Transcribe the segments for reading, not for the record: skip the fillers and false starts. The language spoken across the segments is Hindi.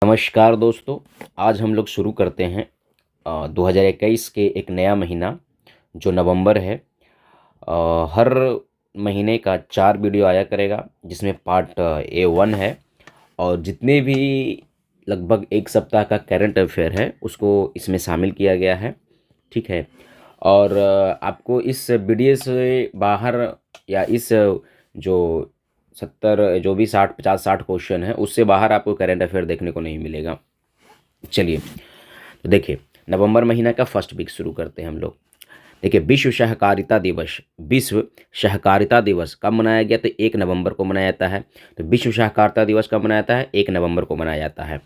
नमस्कार दोस्तों। आज हम लोग शुरू करते हैं 2021 के एक नया महीना जो नवंबर है। हर महीने का 4 वीडियो आया करेगा जिसमें पार्ट A1 है और जितने भी लगभग एक सप्ताह का करंट अफेयर है उसको इसमें शामिल किया गया है। ठीक है। और आपको इस वीडियो से बाहर या इस जो 70 जो भी 60 50 60 क्वेश्चन है उससे बाहर आपको करंट अफेयर देखने को नहीं मिलेगा। चलिए तो देखिए, नवंबर महीना का फर्स्ट वीक शुरू करते हैं हम लोग। देखिए, विश्व सहकारिता दिवस कब मनाया गया? तो 1 नवंबर को मनाया जाता है। तो विश्व सहकारिता दिवस कब मनाया जाता है? 1 नवंबर को मनाया जाता है।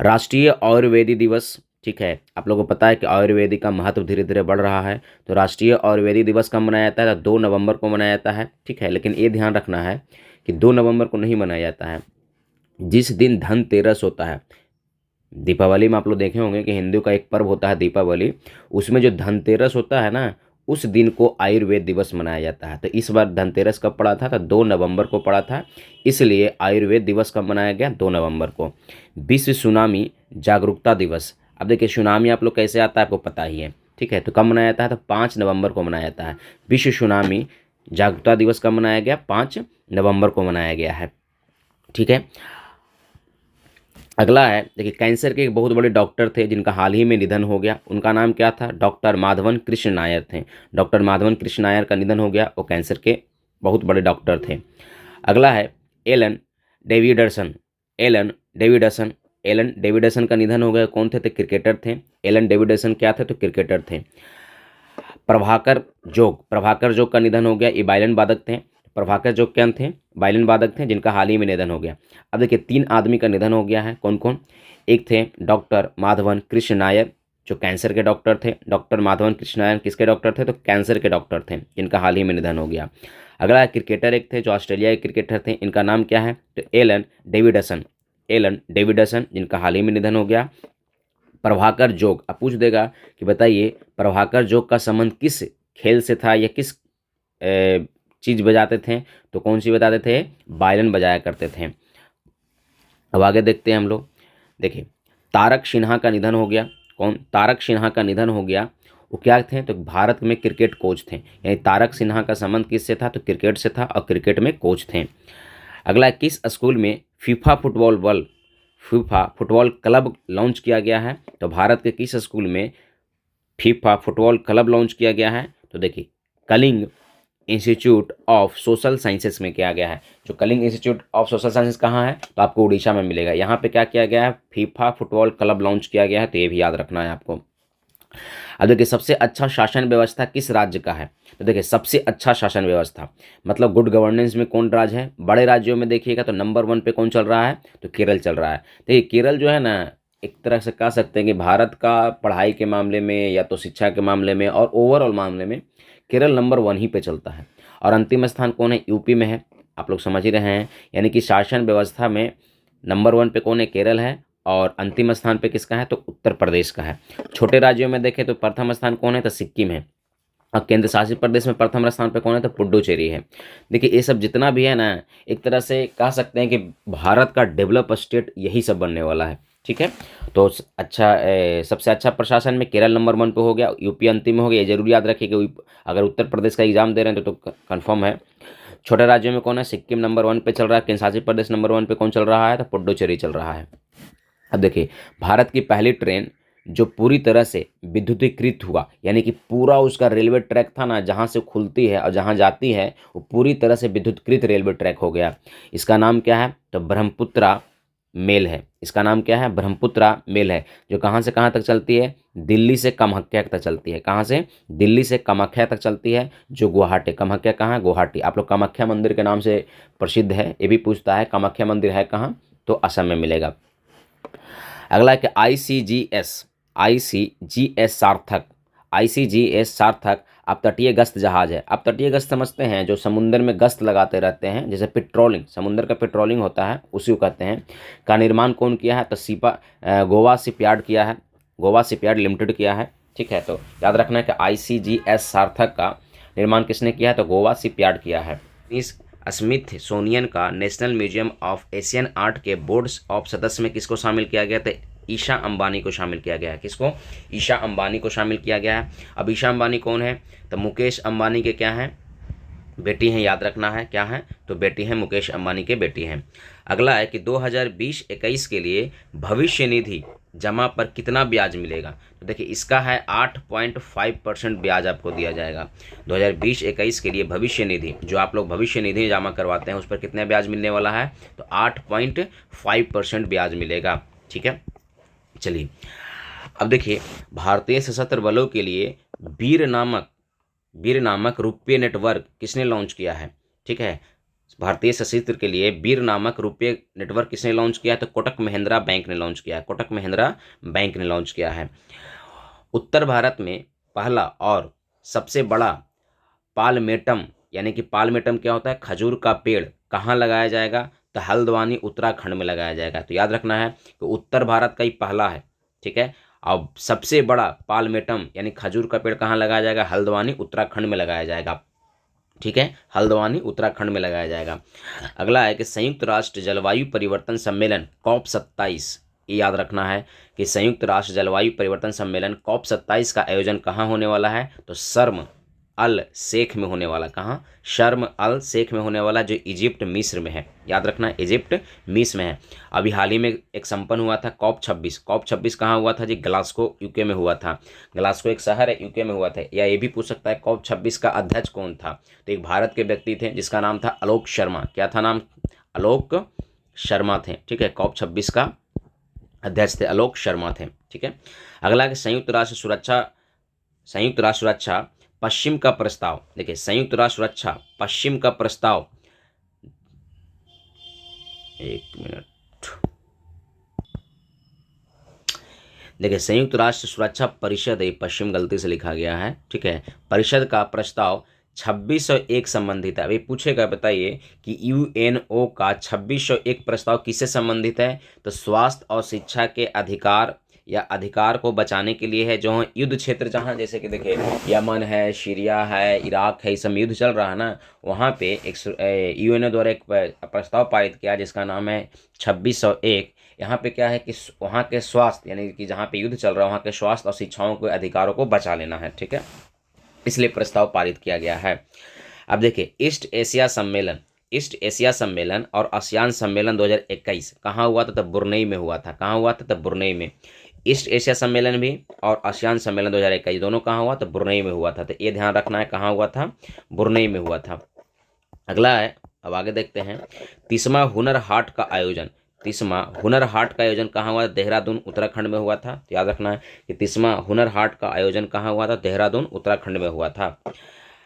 राष्ट्रीय आयुर्वेदी दिवस, ठीक है, आप लोगों को पता है कि आयुर्वेदिक का महत्व धीरे धीरे बढ़ रहा है। तो राष्ट्रीय आयुर्वेदी दिवस कब मनाया जाता है? तो 2 नवंबर को मनाया जाता है। ठीक है, लेकिन ये ध्यान रखना है कि 2 नवंबर को नहीं मनाया जाता है, जिस दिन धनतेरस होता है। दीपावली में आप लोग देखे होंगे कि हिंदू का एक पर्व होता है दीपावली, उसमें जो धनतेरस होता है ना, उस दिन को आयुर्वेद दिवस मनाया जाता है। तो इस बार धनतेरस कब पड़ा था? तो 2 नवंबर को पड़ा था, इसलिए आयुर्वेद दिवस कब मनाया गया? 2 नवंबर को। विश्व सुनामी जागरूकता दिवस। अब देखिए, सुनामी आप लोग कैसे आता है आपको पता ही है। ठीक है, तो कब मनाया जाता है? तो 5 नवंबर को मनाया जाता है। विश्व सुनामी जागरूकता दिवस कब मनाया गया? 5 नवंबर को मनाया गया है। ठीक है। अगला है, देखिए, कैंसर के एक बहुत बड़े डॉक्टर थे जिनका हाल ही में निधन हो गया। उनका नाम क्या था? डॉक्टर माधवन कृष्ण नायर थे। डॉक्टर माधवन कृष्ण नायर का निधन हो गया। वो कैंसर के बहुत बड़े डॉक्टर थे। अगला है Alan Davidson. Alan Davidson. Alan Davidson का निधन हो गया। कौन थे? तो क्रिकेटर थे। एलन डेविडसन क्या थे? तो क्रिकेटर थे। प्रभाकर जोग का निधन हो गया। ये वायलिन वादक थे। प्रभाकर जोग क्या थे? वायलिन वादक थे जिनका हाल ही में निधन हो गया। अब देखिए, 3 आदमी का निधन हो गया है। कौन कौन? एक थे डॉक्टर माधवन कृष्ण नायर जो कैंसर के डॉक्टर थे। डॉक्टर माधवन कृष्ण नायर किसके डॉक्टर थे? तो कैंसर के डॉक्टर थे जिनका हाल ही में निधन हो गया। अगला क्रिकेटर एक थे जो ऑस्ट्रेलिया के क्रिकेटर थे। इनका नाम क्या है? तो एलन डेविडसन। एलन डेविडसन जिनका हाल ही में निधन हो गया। प्रभाकर जोग, अब पूछ देगा कि बताइए प्रभाकर जोग का संबंध किस खेल से था या किस चीज़ बजाते थे? तो कौन सी बजाते थे? वायलिन बजाया करते थे। अब आगे देखते हैं हम लोग। देखिए, तारक सिन्हा का निधन हो गया। कौन? तारक सिन्हा का निधन हो गया। वो क्या थे? तो भारत में क्रिकेट कोच थे। यानी तारक सिन्हा का संबंध किससे था? तो क्रिकेट से था और क्रिकेट में कोच थे। अगला, किस स्कूल में फीफा फुटबॉल क्लब लॉन्च किया गया है? तो भारत के किस स्कूल में फीफा फुटबॉल क्लब लॉन्च किया गया है? तो देखिए, Kalinga Institute of Social Sciences में किया गया है। जो Kalinga Institute of Social Sciences कहाँ है? तो आपको उड़ीसा में मिलेगा। यहाँ पे क्या किया गया है? फीफा फुटबॉल क्लब लॉन्च किया गया है। तो ये भी याद रखना है आपको। अब देखिए, सबसे अच्छा शासन व्यवस्था किस राज्य का है? तो देखिए, सबसे अच्छा शासन व्यवस्था मतलब गुड गवर्नेंस में कौन राज्य है? बड़े राज्यों में देखिएगा तो नंबर 1 पे कौन चल रहा है? तो केरल चल रहा है। देखिए, केरल जो है ना, एक तरह से कह सकते हैं कि भारत का पढ़ाई के मामले में या तो शिक्षा के मामले में और ओवरऑल मामले में केरल नंबर 1 ही पे चलता है। और अंतिम स्थान कौन है? यूपी में है। आप लोग समझ ही रहे हैं। यानी कि शासन व्यवस्था में नंबर 1 पे कौन है? केरल है। और अंतिम स्थान पे किसका है? तो उत्तर प्रदेश का है। छोटे राज्यों में देखें तो प्रथम स्थान कौन है? तो सिक्किम है। और केंद्र शासित प्रदेश में प्रथम स्थान पे कौन है? तो पुडुचेरी है। देखिए, ये सब जितना भी है ना, एक तरह से कह सकते हैं कि भारत का डेवलप स्टेट यही सब बनने वाला है। ठीक है, तो सबसे अच्छा प्रशासन में केरल नंबर 1 पे हो गया। यूपी अंतिम में हो गया। ये जरूर याद रखिए कि अगर उत्तर प्रदेश का एग्जाम दे रहे हैं तो कन्फर्म है। छोटे राज्यों में कौन है? सिक्किम नंबर 1 पे चल रहा है। केंद्र शासित प्रदेश नंबर 1 पे कौन चल रहा है? तो पुडुचेरी चल रहा है। अब देखिए, भारत की पहली ट्रेन जो पूरी तरह से विद्युतीकृत हुआ, यानी कि पूरा उसका रेलवे ट्रैक था ना, जहाँ से खुलती है और जहाँ जाती है वो पूरी तरह से विद्युतीकृत रेलवे ट्रैक हो गया। इसका नाम क्या है? तो ब्रह्मपुत्रा मेल है। इसका नाम क्या है? ब्रह्मपुत्रा मेल है। जो कहाँ से कहाँ तक चलती है? दिल्ली से कामाख्या तक चलती है। कहाँ से? दिल्ली से कामाख्या तक चलती है, जो गुवाहाटी। कामाख्या कहाँ है? गुवाहाटी। आप लोग कामाख्या मंदिर के नाम से प्रसिद्ध है। ये भी पूछता है कामाख्या मंदिर है कहाँ? तो असम में मिलेगा। अगला है कि आईसीजीएस सार्थक अब तटीय गश्त जहाज है। अब तटीय गश्त समझते हैं, जो समुद्र में गश्त लगाते रहते हैं, जैसे पेट्रोलिंग, समुद्र का पेट्रोलिंग होता है, उसी को कहते हैं। का निर्माण कौन किया है? तो गोवा शिपयार्ड किया है। गोवा शिपयार्ड लिमिटेड किया है। ठीक है, तो याद रखना है कि आईसीजीएस सार्थक का निर्माण किसने किया है? तो गोवा शिपयार्ड किया है। स्मिथसोनियन का national museum of Asian art के बोर्ड ऑफ सदस्य में किसको शामिल किया गया? तो ईशा अंबानी को शामिल किया गया है। किसको? ईशा अंबानी को शामिल किया गया है। अब ईशा अंबानी कौन है? तो मुकेश अंबानी के क्या हैं? बेटी हैं, याद रखना है क्या है? तो बेटी हैं, मुकेश अंबानी के बेटी हैं। अगला है कि 2020-21 के लिए भविष्य निधि जमा पर कितना ब्याज मिलेगा? तो देखिए इसका है 8.5% ब्याज आपको दिया जाएगा। 2020-21 के लिए भविष्य निधि, जो आप लोग भविष्य निधि जमा करवाते हैं, उस पर कितना ब्याज मिलने वाला है? तो 8.5% ब्याज मिलेगा। ठीक है, चलिए अब देखिए भारतीय सशस्त्र बलों के लिए वीर नामक रुपये नेटवर्क किसने लॉन्च किया है? ठीक है, भारतीय सशस्त्र के लिए वीर नामक रुपये नेटवर्क किसने लॉन्च किया है? तो कोटक महिंद्रा बैंक ने लॉन्च किया है। कोटक महिंद्रा बैंक ने लॉन्च किया है। उत्तर भारत में पहला और सबसे बड़ा पालमेटम, यानी कि पालमेटम क्या होता है? खजूर का पेड़ कहाँ लगाया जाएगा? तो हल्द्वानी उत्तराखंड में लगाया जाएगा। तो याद रखना है कि उत्तर भारत का ही पहला है। ठीक है, अब सबसे बड़ा पालमेटम यानी खजूर का पेड़ कहाँ लगाया जाएगा? हल्द्वानी उत्तराखंड में लगाया जाएगा। ठीक है, हल्द्वानी उत्तराखंड में लगाया जाएगा। अगला है कि संयुक्त राष्ट्र जलवायु परिवर्तन सम्मेलन COP27, ये याद रखना है कि संयुक्त राष्ट्र जलवायु परिवर्तन सम्मेलन COP27 का आयोजन कहाँ होने वाला है? तो शर्म अल शेख में होने वाला। कहाँ? शर्म अल शेख में होने वाला, जो इजिप्ट मिस्र में है। याद रखना, इजिप्ट मिस्र में है। अभी हाल ही में एक संपन्न हुआ था COP26। COP26 कहाँ हुआ था जी? ग्लासगो यूके में हुआ था। ग्लासगो एक शहर है, यूके में हुआ था। या ये भी पूछ सकता है COP26 का अध्यक्ष कौन था? तो एक भारत के व्यक्ति थे जिसका नाम था आलोक शर्मा। क्या था नाम? आलोक शर्मा थे। ठीक है, COP26 का अध्यक्ष थे, आलोक शर्मा थे। ठीक है, अगला कि संयुक्त राष्ट्र सुरक्षा पश्चिम का प्रस्ताव। देखिए संयुक्त राष्ट्र सुरक्षा पश्चिम का प्रस्ताव, एक मिनट, देखिए संयुक्त राष्ट्र सुरक्षा परिषद, ये पश्चिम गलती से लिखा गया है। ठीक है, परिषद का प्रस्ताव 2601 संबंधित है। अभी पूछेगा, बताइए कि UNO का 2601 प्रस्ताव किससे संबंधित है? तो स्वास्थ्य और शिक्षा के अधिकार या अधिकार को बचाने के लिए है। जो युद्ध क्षेत्र जहाँ, जैसे कि देखिए यमन है, सीरिया है, इराक है, इस सब युद्ध चल रहा है ना, वहाँ पे एक UNO द्वारा एक प्रस्ताव पारित किया जिसका नाम है 2601। यहाँ पे क्या है कि वहाँ के स्वास्थ्य, यानी कि जहाँ पे युद्ध चल रहा है वहाँ के स्वास्थ्य और शिक्षाओं के अधिकारों को बचा लेना है। ठीक है, इसलिए प्रस्ताव पारित किया गया है। अब देखिए ईस्ट एशिया सम्मेलन और आसियान सम्मेलन 2021 कहाँ हुआ था? तब बुरनई में हुआ था। कहाँ हुआ था? तब बुरनई में। ईस्ट एशिया सम्मेलन भी और आसियान सम्मेलन 2021 दोनों कहाँ हुआ? तो बुरनई में हुआ था। तो ये ध्यान रखना है, कहाँ हुआ था? बुरनई में हुआ था। अगला है, अब आगे देखते हैं, 30वां हुनर हाट का आयोजन। 30वां हुनर हाट का आयोजन कहाँ हुआ? देहरादून उत्तराखंड में हुआ था। तो याद रखना है कि 30वां हुनर हाट का आयोजन कहाँ हुआ था? देहरादून उत्तराखंड में हुआ था।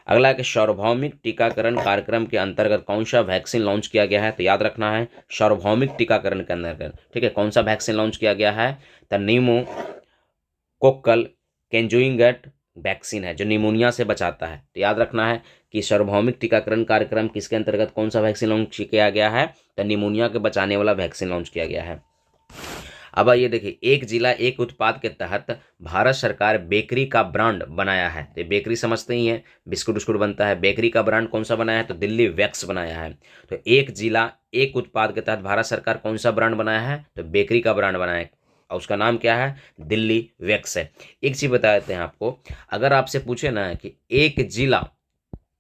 अगला है कि सार्वभौमिक टीकाकरण कार्यक्रम के अंतर्गत कौन सा वैक्सीन लॉन्च किया गया है? तो याद रखना है सार्वभौमिक टीकाकरण के अंतर्गत। ठीक है, कौन सा वैक्सीन लॉन्च किया गया है? तो न्यूमोकोक्कल केंजुइंगट वैक्सीन है, जो निमोनिया से बचाता है। तो याद रखना है कि सार्वभौमिक टीकाकरण कार्यक्रम किसके अंतर्गत कौन सा वैक्सीन लॉन्च किया गया है? तो निमोनिया के बचाने वाला वैक्सीन लॉन्च किया गया है। अब आइए देखिए, एक जिला एक उत्पाद के तहत भारत सरकार बेकरी का ब्रांड बनाया है। तो बेकरी समझते ही हैं, बिस्कुट उस्कुट बनता है। बेकरी का ब्रांड कौन सा बनाया है? तो दिल्ली वैक्स बनाया है। तो एक जिला एक उत्पाद के तहत भारत सरकार कौन सा ब्रांड बनाया है? तो बेकरी का ब्रांड बनाया है, और उसका नाम क्या है? दिल्ली वैक्स है। एक चीज बता देते हैं आपको, अगर आपसे पूछे ना कि एक जिला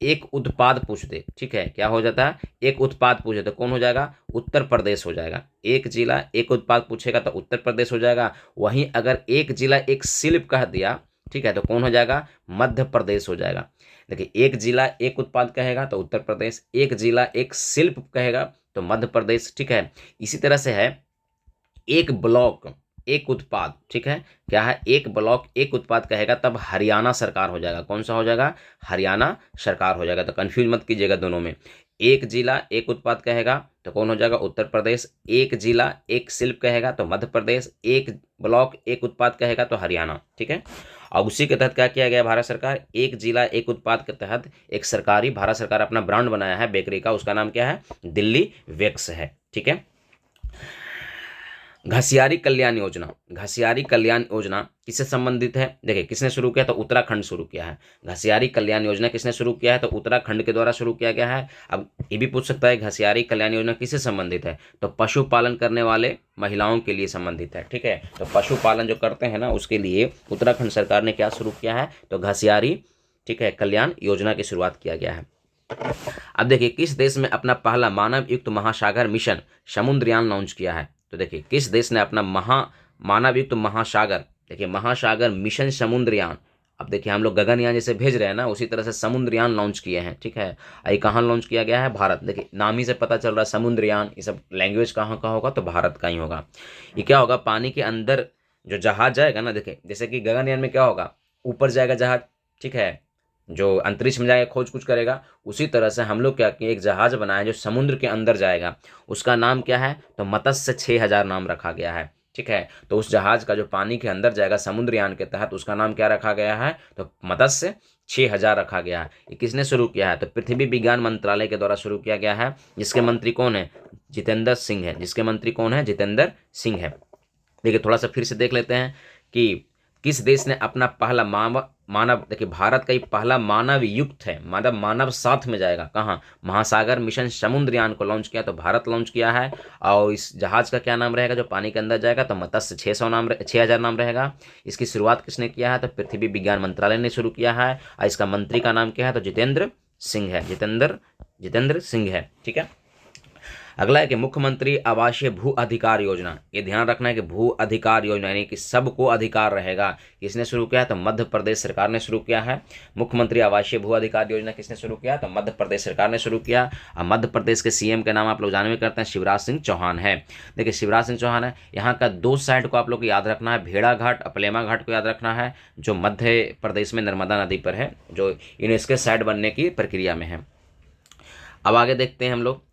एक उत्पाद पूछ दे, ठीक है, क्या हो जाता है? एक उत्पाद पूछे तो कौन हो जाएगा? उत्तर प्रदेश हो जाएगा। एक जिला एक उत्पाद पूछेगा तो उत्तर प्रदेश हो जाएगा। वहीं अगर एक जिला एक शिल्प कह दिया, ठीक है, तो कौन हो जाएगा? मध्य प्रदेश हो जाएगा। देखिए एक जिला एक उत्पाद कहेगा तो उत्तर प्रदेश, एक जिला एक शिल्प कहेगा तो मध्य प्रदेश। ठीक है, इसी तरह से है एक ब्लॉक एक उत्पाद, ठीक है, क्या है? एक ब्लॉक एक उत्पाद कहेगा तब हरियाणा सरकार हो जाएगा। कौन सा हो जाएगा? हरियाणा सरकार हो जाएगा। तो कंफ्यूज मत कीजिएगा दोनों में। एक जिला एक उत्पाद कहेगा तो कौन हो जाएगा? उत्तर प्रदेश। एक जिला एक शिल्प कहेगा तो मध्य प्रदेश। एक ब्लॉक एक उत्पाद कहेगा तो हरियाणा। ठीक है, और उसी के तहत क्या किया गया? भारत सरकार एक जिला एक उत्पाद के तहत एक सरकारी भारत सरकार अपना ब्रांड बनाया है बेकरी का, उसका नाम क्या है? दिल्ली वैक्स है। ठीक है, घसियारी कल्याण योजना, घसियारी कल्याण योजना किससे संबंधित है? देखिए किसने शुरू किया? तो उत्तराखंड शुरू किया है। घसियारी कल्याण योजना किसने शुरू किया है? तो उत्तराखंड के द्वारा शुरू किया गया है। अब ये भी पूछ सकता है घसियारी कल्याण योजना किससे संबंधित है? तो पशुपालन करने वाले महिलाओं के लिए संबंधित है। ठीक है, तो पशुपालन जो करते हैं ना उसके लिए उत्तराखंड सरकार ने क्या शुरू किया है? तो घसियारी, ठीक है, कल्याण योजना की शुरुआत किया गया है। अब देखिए किस देश में अपना पहला मानव युक्त महासागर मिशन समुद्रयान लॉन्च किया है? तो देखिए किस देश ने अपना मानव युक्त महासागर, देखिए महासागर मिशन समुद्रयान, अब देखिए हम लोग गगनयान जैसे भेज रहे हैं ना उसी तरह से समुद्रयान लॉन्च किए हैं। ठीक है, ये कहाँ लॉन्च किया गया है? भारत। देखिए नाम ही से पता चल रहा है समुद्रयान, ये सब लैंग्वेज कहाँ का होगा? तो भारत का ही होगा। ये क्या होगा? पानी के अंदर जो जहाज जाएगा ना, देखिए जैसे कि गगनयान में क्या होगा, ऊपर जाएगा जहाज, ठीक है, जो अंतरिक्ष में जाएगा खोज कुछ करेगा, उसी तरह से हम लोग क्या किए, एक जहाज बनाया जो समुद्र के अंदर जाएगा। उसका नाम क्या है? तो मत्स्य 6000 नाम रखा गया है। ठीक है, तो उस जहाज का जो पानी के अंदर जाएगा समुद्रयान के तहत, उसका नाम क्या रखा गया है? तो मत्स्य 6000 रखा गया है। ये किसने शुरू किया है? तो पृथ्वी विज्ञान मंत्रालय के द्वारा शुरू किया गया है, जिसके मंत्री कौन है? जितेंद्र सिंह है। जिसके मंत्री कौन है? जितेंद्र सिंह है। देखिए थोड़ा सा फिर से देख लेते हैं कि किस देश ने अपना पहला मानव, देखिए भारत का ही पहला मानव युक्त है, मतलब मानव साथ में जाएगा कहाँ? महासागर मिशन समुद्रयान को लॉन्च किया, तो भारत लॉन्च किया है। और इस जहाज का क्या नाम रहेगा जो पानी के अंदर जाएगा? तो मत्स्य 6000 नाम रहेगा। इसकी शुरुआत किसने किया है? तो पृथ्वी विज्ञान मंत्रालय ने शुरू किया है। और इसका मंत्री का नाम क्या है? तो जितेंद्र सिंह है। जितेंद्र सिंह है। ठीक है, अगला है कि मुख्यमंत्री आवासीय भू अधिकार योजना, ये ध्यान रखना है कि भू अधिकार योजना यानी कि सबको अधिकार रहेगा। किसने शुरू किया है? तो मध्य प्रदेश सरकार ने शुरू किया है। मुख्यमंत्री आवासीय भू अधिकार योजना किसने शुरू किया? तो मध्य प्रदेश सरकार ने शुरू किया। और मध्य प्रदेश के सीएम के नाम आप लोग जानवे करते हैं, शिवराज सिंह चौहान है। देखिए शिवराज सिंह चौहान है। यहाँ का दो साइड को आप लोग को याद रखना है, भेड़ा घाट और पलेमा घाट को याद रखना है, जो मध्य प्रदेश में नर्मदा नदी पर है, जो यूनेस्को साइड बनने की प्रक्रिया में है। अब आगे देखते हैं हम लोग।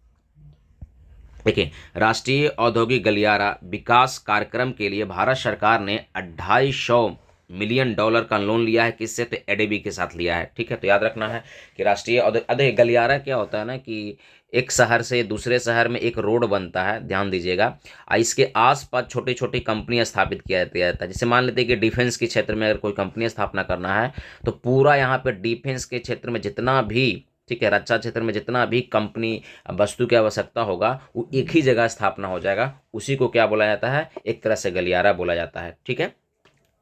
देखिए राष्ट्रीय औद्योगिक गलियारा विकास कार्यक्रम के लिए भारत सरकार ने $250 मिलियन का लोन लिया है। किससे? तो एडीबी के साथ लिया है। ठीक है, तो याद रखना है कि राष्ट्रीय औद्योगिक गलियारा क्या होता है ना कि एक शहर से दूसरे शहर में एक रोड बनता है, ध्यान दीजिएगा, और इसके आसपास छोटी छोटी कंपनियां स्थापित किया जाता है। जैसे मान लेते हैं कि डिफेंस के क्षेत्र में अगर कोई कंपनी स्थापना करना है तो पूरा यहाँ पे डिफेंस के क्षेत्र में जितना भी, ठीक है, रक्षा क्षेत्र में जितना भी कंपनी वस्तु की आवश्यकता होगा वो एक ही जगह स्थापना हो जाएगा। उसी को क्या बोला जाता है? एक तरह से गलियारा बोला जाता है। ठीक है,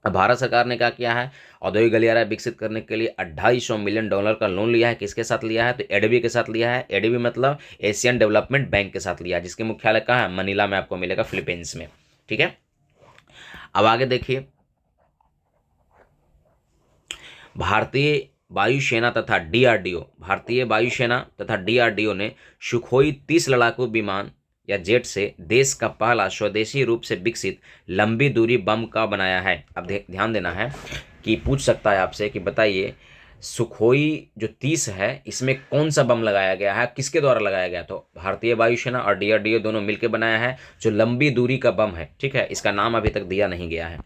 अब भारत सरकार ने क्या किया है? औद्योगिक गलियारा विकसित करने के लिए $250 मिलियन का लोन लिया है। किसके साथ लिया है? तो एडीबी के साथ लिया है। एडीबी मतलब एशियन डेवलपमेंट बैंक के साथ लिया है, जिसके मुख्यालय कहाँ है? मनीला में आपको मिलेगा, फिलीपींस में। ठीक है, अब आगे देखिए, भारतीय वायुसेना तथा डीआरडीओ, भारतीय वायुसेना तथा डीआरडीओ ने सुखोई 30 लड़ाकू विमान या जेट से देश का पहला स्वदेशी रूप से विकसित लंबी दूरी बम का बनाया है। अब ध्यान देना है कि पूछ सकता है आपसे कि बताइए सुखोई जो 30 है इसमें कौन सा बम लगाया गया है, किसके द्वारा लगाया गया? तो भारतीय वायुसेना और डीआरडीओ दोनों मिलकर बनाया है जो लंबी दूरी का बम है। ठीक है, इसका नाम अभी तक दिया नहीं गया है।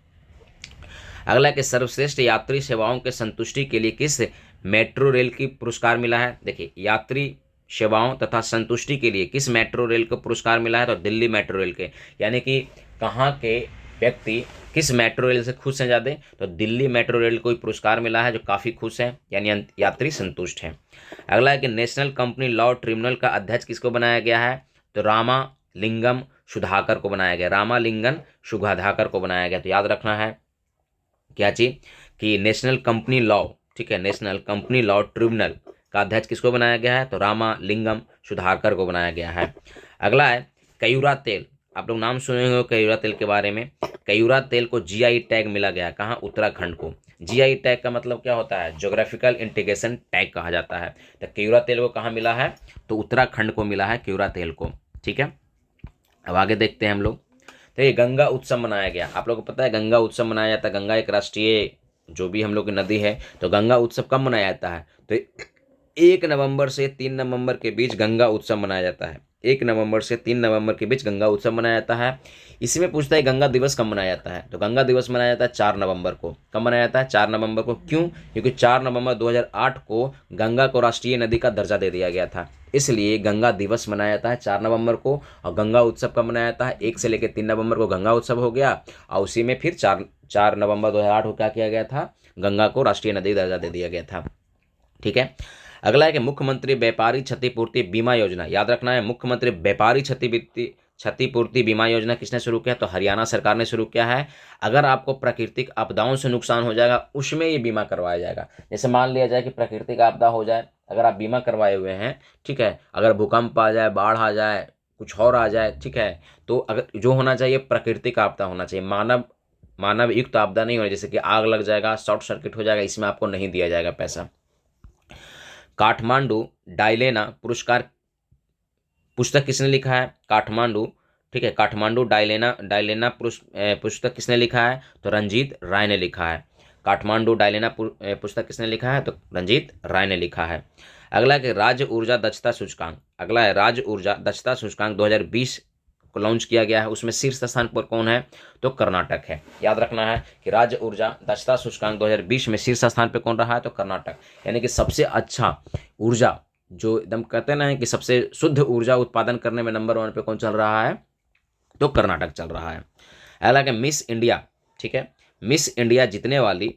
अगला कि सर्वश्रेष्ठ यात्री सेवाओं के संतुष्टि के लिए किस मेट्रो रेल की पुरस्कार मिला है? देखिए यात्री सेवाओं तथा संतुष्टि के लिए किस मेट्रो रेल को पुरस्कार मिला है? तो दिल्ली मेट्रो रेल के, यानी कि कहाँ के व्यक्ति किस मेट्रो रेल से खुश हैं ज़्यादा? तो दिल्ली मेट्रो रेल को ही पुरस्कार मिला है जो काफ़ी खुश हैं, यानी यात्री संतुष्ट हैं। अगला है कि नेशनल कंपनी लॉ ट्रिब्यूनल का अध्यक्ष किसको बनाया गया है? तो रामालिंगम सुधाकर को बनाया गया। रामालिंगम सुधाकर को बनाया गया। तो याद रखना है क्या चीज कि नेशनल कंपनी लॉ, ठीक है, नेशनल कंपनी लॉ ट्रिब्यूनल का अध्यक्ष किसको बनाया गया है? तो रामालिंगम सुधाकर को बनाया गया है। अगला है कयूरा तेल, आप लोग नाम सुने होंगे कयूरा तेल के बारे में। कयूरा तेल को जीआई टैग मिला गया, कहाँ? उत्तराखंड को। जीआई टैग का मतलब क्या होता है? ज्योग्राफिकल इंटीग्रेशन टैग कहा जाता है। तो कयूरा तेल को कहाँ मिला है? तो उत्तराखंड को मिला है कयूरा तेल को। ठीक है, अब आगे देखते हैं हम लोग। तो ये गंगा उत्सव मनाया गया, आप लोगों को पता है गंगा उत्सव मनाया जाता है। गंगा एक राष्ट्रीय जो भी हम लोग की नदी है, तो गंगा उत्सव कब मनाया जाता है? तो 1 नवंबर से 3 नवंबर के बीच गंगा उत्सव मनाया जाता है। 1 नवंबर से 3 नवंबर के बीच गंगा उत्सव मनाया जाता है। इसमें पूछता है गंगा दिवस कब मनाया जाता है, तो गंगा दिवस मनाया जाता है 4 नवंबर को। कब मनाया जाता है? 4 नवंबर को। क्यों? क्योंकि 4 नवंबर 2008 को गंगा को राष्ट्रीय नदी का दर्जा दे दिया गया था, इसलिए गंगा दिवस मनाया जाता है 4 नवंबर को। और गंगा उत्सव कब मनाया जाता है? 1 से लेकर 3 नवंबर को गंगा उत्सव हो गया, और उसी में फिर 4 नवंबर 2008 को क्या किया गया था? गंगा को राष्ट्रीय नदी दर्जा दे दिया गया था। ठीक है। अगला है कि मुख्यमंत्री व्यापारी क्षतिपूर्ति बीमा योजना, याद रखना है, मुख्यमंत्री व्यापारी क्षतिपूर्ति बीमा योजना किसने शुरू किया? तो हरियाणा सरकार ने शुरू किया है। अगर आपको प्राकृतिक आपदाओं से नुकसान हो जाएगा उसमें ये बीमा करवाया जाएगा। जैसे मान लिया जाए कि प्राकृतिक आपदा हो जाए, अगर आप बीमा करवाए हुए हैं, ठीक है, अगर भूकंप आ जाए, बाढ़ आ जाए, कुछ और आ जाए, ठीक है, तो अगर जो होना चाहिए प्राकृतिक आपदा होना चाहिए, मानव युक्त आपदा नहीं होना, जैसे कि आग लग जाएगा, शॉर्ट सर्किट हो जाएगा, इसमें आपको नहीं दिया जाएगा पैसा। काठमांडू डायलेना पुरस्कार पुस्तक किसने लिखा है? काठमांडू, ठीक है, काठमांडू डायलेना पुस्तक किसने लिखा है? तो रंजीत राय ने लिखा है। काठमांडू डायलेना पुस्तक किसने लिखा है? तो रंजीत राय ने लिखा है। अगला है कि राज्य ऊर्जा दक्षता सूचकांक, अगला है राज्य ऊर्जा दक्षता सूचकांक 2020 को लॉन्च किया गया है, उसमें शीर्ष स्थान पर कौन है? तो कर्नाटक है। याद रखना है कि राज्य ऊर्जा दक्षता सूचकांक 2020 में शीर्ष स्थान पर कौन रहा है? तो कर्नाटक। यानी कि सबसे अच्छा ऊर्जा, जो एकदम कहते हैं ना कि सबसे शुद्ध ऊर्जा उत्पादन करने में नंबर 1 पे कौन चल रहा है? तो कर्नाटक चल रहा है। अगला है मिस इंडिया, ठीक है, मिस इंडिया जीतने वाली,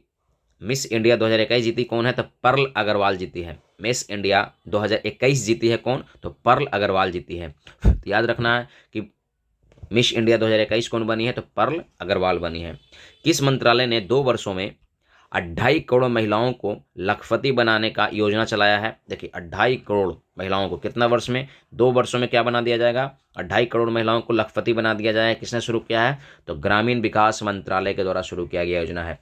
मिस इंडिया 2021 जीती कौन है? तो पर्ल अग्रवाल जीती है। मिस इंडिया 2021 जीती है कौन? तो पर्ल अग्रवाल जीती है। तो याद रखना है कि मिस इंडिया 2021 कौन बनी है? तो पर्ल अग्रवाल बनी है। किस मंत्रालय ने 2 वर्षों में 2.5 करोड़ महिलाओं को लखपति बनाने का योजना चलाया है? देखिए 2.5 करोड़ महिलाओं को कितना वर्ष में? 2 वर्षों में क्या बना दिया जाएगा? 2.5 करोड़ महिलाओं को लखपति बना दिया जाएगा। किसने शुरू किया है? तो ग्रामीण विकास मंत्रालय के द्वारा शुरू किया गया योजना है।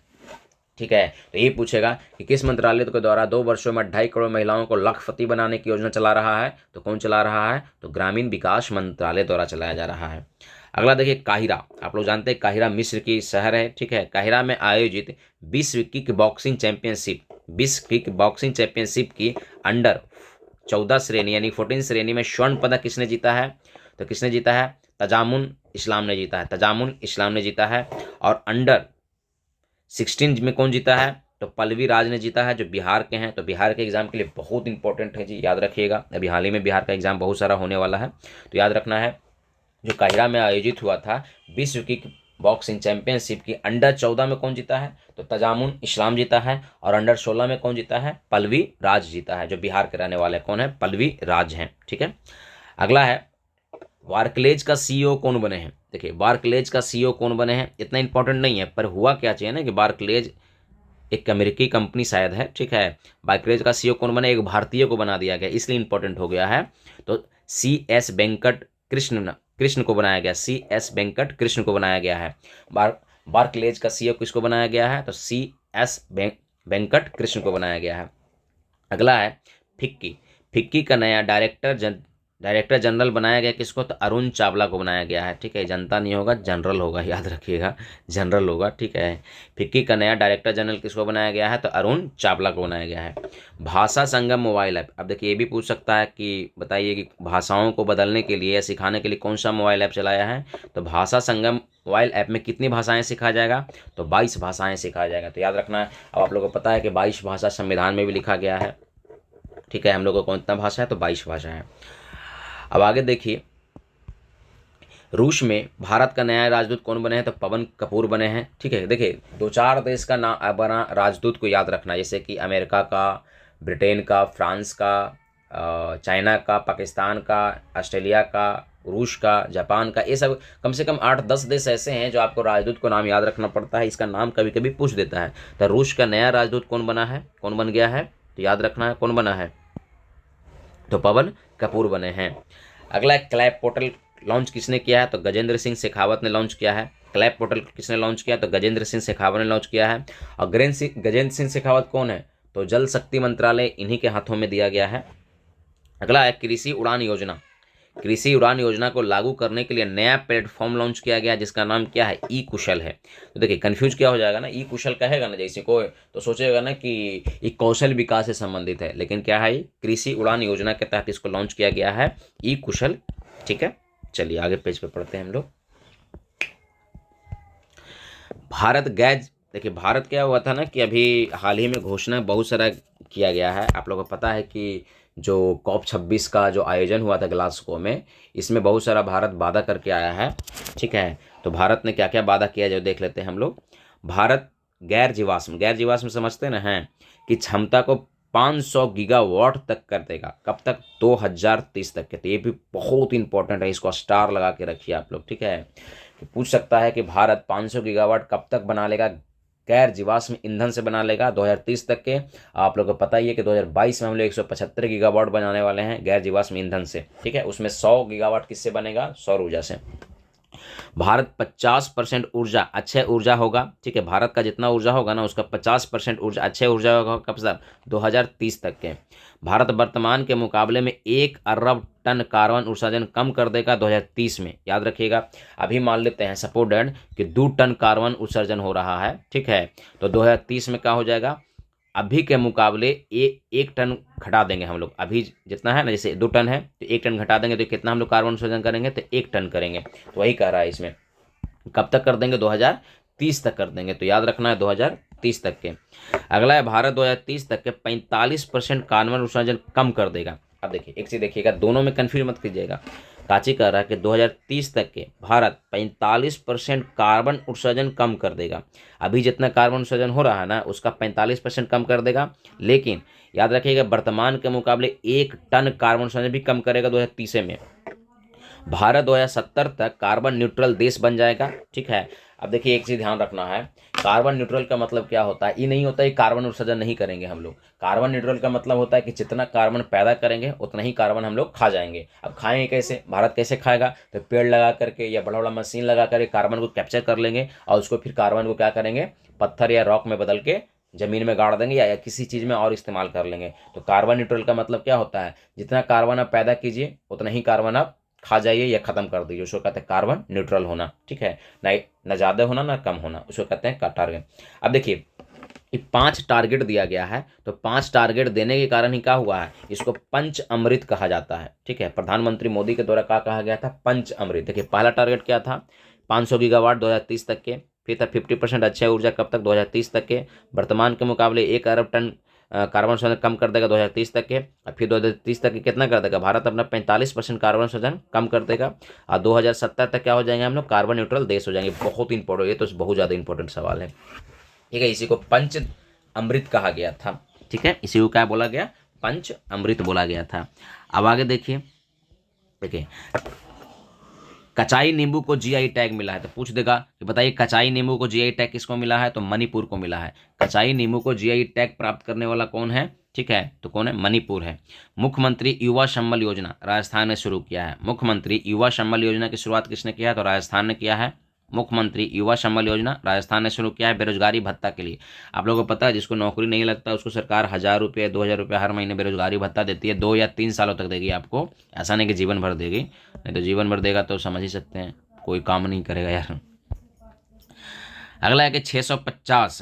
ठीक है, तो ये पूछेगा कि किस मंत्रालय के द्वारा 2 वर्षों में 2.5 करोड़ महिलाओं को लखपति बनाने की योजना चला रहा है? तो कौन चला रहा है? तो ग्रामीण विकास मंत्रालय द्वारा चलाया जा रहा है। अगला देखिए काहिरा, आप लोग जानते हैं काहिरा मिस्र की शहर है, ठीक है। काहिरा में आयोजित विश्व किक बॉक्सिंग चैंपियनशिप की अंडर 14 श्रेणी यानी 14 श्रेणी में स्वर्ण पदक किसने जीता है? तो किसने जीता है? तजामुन इस्लाम ने जीता है। तजामुन इस्लाम ने जीता है। और अंडर 16 में कौन जीता है? तो पल्लवी राज ने जीता है, जो बिहार के हैं। तो बिहार के एग्जाम के लिए बहुत इंपॉर्टेंट है जी, याद रखिएगा। अभी हाल ही में बिहार का एग्जाम बहुत सारा होने वाला है, तो याद रखना है। जो काहिरा में आयोजित हुआ था विश्व की बॉक्सिंग चैंपियनशिप की अंडर 14 में कौन जीता है? तो तजामुन इस्लाम जीता है। और अंडर 16 में कौन जीता है? पल्लवी राज जीता है, जो बिहार के रहने वाले कौन है? पल्लवी राज हैं, ठीक है। अगला है बार्कलेज का सीईओ कौन बने हैं? देखिए बार्कलेज का सीईओ कौन बने हैं इतना इंपॉर्टेंट नहीं है, पर हुआ क्या चाहिए ना कि बार्कलेज एक अमेरिकी कंपनी शायद है, ठीक है। बार्कलेज का सीईओ कौन बने? एक भारतीय को बना दिया गया, इसलिए इंपॉर्टेंट हो गया है। तो CS वेंकट कृष्ण को बनाया गया, CS वेंकट कृष्ण को बनाया गया है। बार्कलेज का सीईओ किसको बनाया गया है? तो CS वेंकट कृष्ण को बनाया गया है। अगला है फिक्की का नया डायरेक्टर जनरल बनाया गया किसको? तो अरुण चावला को बनाया गया है, ठीक है। जनता नहीं होगा, जनरल होगा, याद रखिएगा, जनरल होगा, ठीक है। फिक्की का नया डायरेक्टर जनरल किसको बनाया गया है? तो अरुण चावला को बनाया गया है। भाषा संगम मोबाइल ऐप, अब देखिए ये भी पूछ सकता है कि बताइए कि भाषाओं को बदलने के लिए या सिखाने के लिए कौन सा मोबाइल ऐप चलाया है? तो भाषा संगम मोबाइल ऐप में कितनी भाषाएं सिखाया जाएगा? तो 22 भाषाएं सिखाया जाएगा। तो याद रखना है। अब आप लोगों को पता है कि 22 भाषा संविधान में भी लिखा गया है, ठीक है। हम लोगों को कितना भाषा है? तो 22 भाषा है। अब आगे देखिए, रूस में भारत का नया राजदूत कौन बने हैं? तो पवन कपूर बने हैं, ठीक है। देखिए 2-4 देश का नाम बना राजदूत को याद रखना, जैसे कि अमेरिका का, ब्रिटेन का, फ्रांस का, चाइना का, पाकिस्तान का, ऑस्ट्रेलिया का, रूस का, जापान का, ये सब कम से कम 8-10 देश ऐसे हैं जो आपको राजदूत को नाम याद रखना पड़ता है। इसका नाम कभी कभी पूछ देता है। तो रूस का नया राजदूत कौन बना है? कौन बन गया है? तो याद रखना है कौन बना है? तो पवन कपूर बने हैं। अगला क्लैप पोर्टल लॉन्च किसने किया है? तो गजेंद्र सिंह शेखावत ने लॉन्च किया है। क्लैप पोर्टल किसने लॉन्च किया? तो गजेंद्र सिंह शेखावत ने लॉन्च किया है। और गजेंद्र सिंह शेखावत कौन है? तो जल शक्ति मंत्रालय इन्हीं के हाथों में दिया गया है। अगला है कृषि उड़ान योजना। कृषि उड़ान योजना को लागू करने के लिए नया प्लेटफॉर्म लॉन्च किया गया, जिसका नाम क्या है? ई कुशल है। तो देखिए कंफ्यूज क्या हो जाएगा ना, ई कुशल कहेगा ना जैसे कोई तो सोचेगा ना कि ये कौशल विकास से संबंधित है, लेकिन क्या है? कृषि उड़ान योजना के तहत इसको लॉन्च किया गया है, ई कुशल ठीक है, चलिए आगे पेज पे पढ़ते हैं हम लोग। भारत गैस, देखिए भारत क्या हुआ था ना कि अभी हाल ही में घोषणा बहुत सारा किया गया है। आप लोगों को पता है कि जो COP26 का जो आयोजन हुआ था ग्लासगो में, इसमें बहुत सारा भारत वादा करके आया है। ठीक है, तो भारत ने क्या क्या वादा किया जो देख लेते हैं हम लोग। भारत गैर जीवाश्म समझते ना हैं कि क्षमता को 500 गीगावाट तक कर देगा। कब तक? 2030 तक के। तो ये भी बहुत इंपॉर्टेंट है, इसको स्टार लगा के रखिए आप लोग। ठीक है, कि पूछ सकता है कि भारत 500 गीगावाट कब तक बना लेगा, गैर जीवाश्म ईंधन से बना लेगा 2030 तक के। आप लोगों को पता ही है कि 2022 में हम लोग 175 गीगावाट बनाने वाले हैं गैर जीवाश्म ईंधन से। ठीक है, उसमें 100 गीगावाट किससे बनेगा? सौर ऊर्जा से। भारत 50% ऊर्जा अक्षय ऊर्जा होगा। ठीक है, भारत का जितना ऊर्जा होगा ना उसका 50% ऊर्जा अक्षय ऊर्जा होगा। कब तक? 2030 तक के। भारत वर्तमान के मुकाबले में 1 अरब टन कार्बन उत्सर्जन कम कर देगा 2030 में। याद रखिएगा, अभी मान लेते हैं सपोर्टेड कि 2 टन कार्बन उत्सर्जन हो रहा है। ठीक है, तो 2030 में क्या हो जाएगा? अभी के मुकाबले 1 टन घटा देंगे हम लोग। अभी जितना है ना, जैसे 2 टन है तो 1 टन घटा देंगे तो कितना हम लोग कार्बन उत्सर्जन करेंगे? तो 1 टन करेंगे। तो वही कह रहा है इसमें, कब तक कर देंगे? 2030 तक कर देंगे। तो याद रखना है 2030 तक के। अगला है भारत 2030 तक के 45% कार्बन उत्सर्जन कम कर देगा। अब देखिए एक चीज देखिएगा, दोनों में कंफ्यूज मत कीजिएगा। काची कह रहा है कि 2030 तक के भारत 45% कार्बन उत्सर्जन कम कर देगा। अभी जितना कार्बन उत्सर्जन हो रहा है ना उसका 45% कम कर देगा। लेकिन याद रखिएगा वर्तमान के मुकाबले 1 टन कार्बन उत्सर्जन भी कम करेगा 2030 में। भारत 2070 तक कार्बन न्यूट्रल देश बन जाएगा। ठीक है, अब देखिए एक चीज ध्यान रखना है, कार्बन न्यूट्रल का मतलब क्या होता है? ये नहीं होता है कार्बन उत्सर्जन नहीं करेंगे हम लोग। कार्बन न्यूट्रल का मतलब होता है कि जितना कार्बन पैदा करेंगे उतना ही कार्बन हम लोग खा जाएंगे। अब खाएंगे कैसे? भारत कैसे खाएगा? तो पेड़ लगा करके या बड़ा बड़ा मशीन लगा करके कार्बन को कैप्चर कर लेंगे और उसको फिर कार्बन को क्या करेंगे? पत्थर या रॉक में बदल के जमीन में गाड़ देंगे या किसी चीज में और इस्तेमाल कर लेंगे। तो कार्बन न्यूट्रल का मतलब क्या होता है? जितना कार्बन आप पैदा कीजिए उतना ही कार्बन आप खा जाइए या खत्म कर दीजिए, उसको कहते हैं कार्बन न्यूट्रल होना। ठीक है, ना ज्यादा होना ना कम होना, उसको कहते हैं टारगेट। अब देखिए ये 5 टारगेट दिया गया है, तो 5 टारगेट देने के कारण ही क्या हुआ है? इसको पंच अमृत कहा जाता है। ठीक है, प्रधानमंत्री मोदी के द्वारा क्या कहा गया था? पंच अमृत। देखिए पहला टारगेट क्या था? 500 गीगावाट 2030 तक के। फिर था 50% अक्षय ऊर्जा, कब तक? 2030 तक के। वर्तमान के मुकाबले 1 अरब टन कार्बन उत्सर्जन कम कर देगा 2030 तक के। और फिर 2030 तक के कितना कर देगा? भारत अपना 45% कार्बन उत्सर्जन कम कर देगा। और 2070 तक क्या हो जाएंगे हम लोग? कार्बन न्यूट्रल देश हो जाएंगे। बहुत इंपॉर्टेंट, ये तो बहुत ज़्यादा इंपॉर्टेंट सवाल है। ठीक है, इसी को पंच अमृत कहा गया था। ठीक है, इसी को क्या बोला गया? पंच अमृत बोला गया था। अब आगे देखिए, देखिए कचाई नींबू को जीआई टैग मिला है। तो पूछ देगा कि बताइए कचाई नींबू को जीआई टैग किसको मिला है? तो मणिपुर को मिला है। कचाई नींबू को जीआई टैग प्राप्त करने वाला कौन है? ठीक है, तो कौन है? मणिपुर है। मुख्यमंत्री युवा संबल योजना राजस्थान ने शुरू किया है। मुख्यमंत्री युवा संबल योजना की शुरुआत किसने किया है? तो राजस्थान ने किया है। मुख्यमंत्री युवा संबल योजना राजस्थान ने शुरू किया है बेरोजगारी भत्ता के लिए। आप लोगों को पता है जिसको नौकरी नहीं लगता उसको सरकार 1,000 रुपये 2,000 रुपये हर महीने बेरोजगारी भत्ता देती है। 2 या 3 सालों तक देगी आपको, ऐसा नहीं कि जीवन भर देगी। नहीं तो जीवन भर देगा तो समझ ही सकते हैं कोई काम नहीं करेगा यार। अगला है कि 650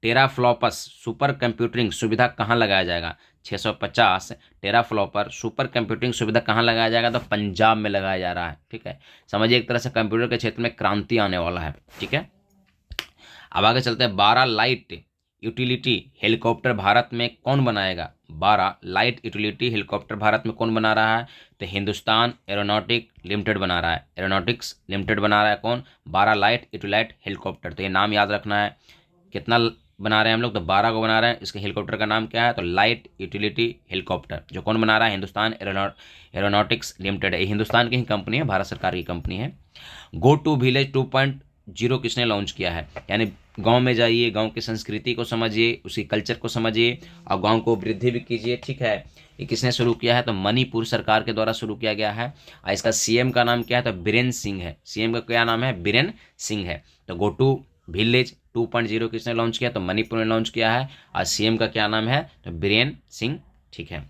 टेराफ्लॉपस सुपर कंप्यूटिंग सुविधा कहाँ लगाया जाएगा? 650 टेराफ्लॉपर सुपर कंप्यूटिंग सुविधा कहाँ लगाया जाएगा? तो पंजाब में लगाया जा रहा है। ठीक है, समझिए एक तरह से कंप्यूटर के क्षेत्र में क्रांति आने वाला है। ठीक है, अब आगे चलते हैं। 12 लाइट यूटिलिटी हेलीकॉप्टर भारत में कौन बनाएगा? 12 लाइट यूटिलिटी हेलीकॉप्टर भारत में कौन बना रहा है? तो हिंदुस्तान एरोनॉटिक लिमिटेड बना रहा है। एरोनॉटिक्स लिमिटेड बना रहा है। कौन? 12 लाइट यूटिलाइट हेलीकॉप्टर। तो ये नाम याद रखना है। कितना बना रहे हैं हम लोग? तो 12 को बना रहे हैं। इसके हेलीकॉप्टर का नाम क्या है? तो लाइट यूटिलिटी हेलीकॉप्टर। जो कौन बना रहा है? हिंदुस्तान एरोनॉटिक्स लिमिटेड है। ये हिंदुस्तान की ही कंपनी है, भारत सरकार की कंपनी है। गो टू विलेज 2.0 किसने लॉन्च किया है? यानी गांव में जाइए, गांव की संस्कृति को समझिए, उसकी कल्चर को समझिए और गांव को वृद्धि भी कीजिए। ठीक है, ये किसने शुरू किया है? तो मणिपुर सरकार के द्वारा शुरू किया गया है। और इसका सीएम का नाम क्या है? तो बीरेन सिंह है। सीएम का क्या नाम है? बीरेन सिंह है। तो गो टू विलेज 2.0 किसने लॉन्च किया? तो मणिपुर ने लॉन्च किया है। और सीएम का क्या नाम है? तो बीरेन सिंह। ठीक है,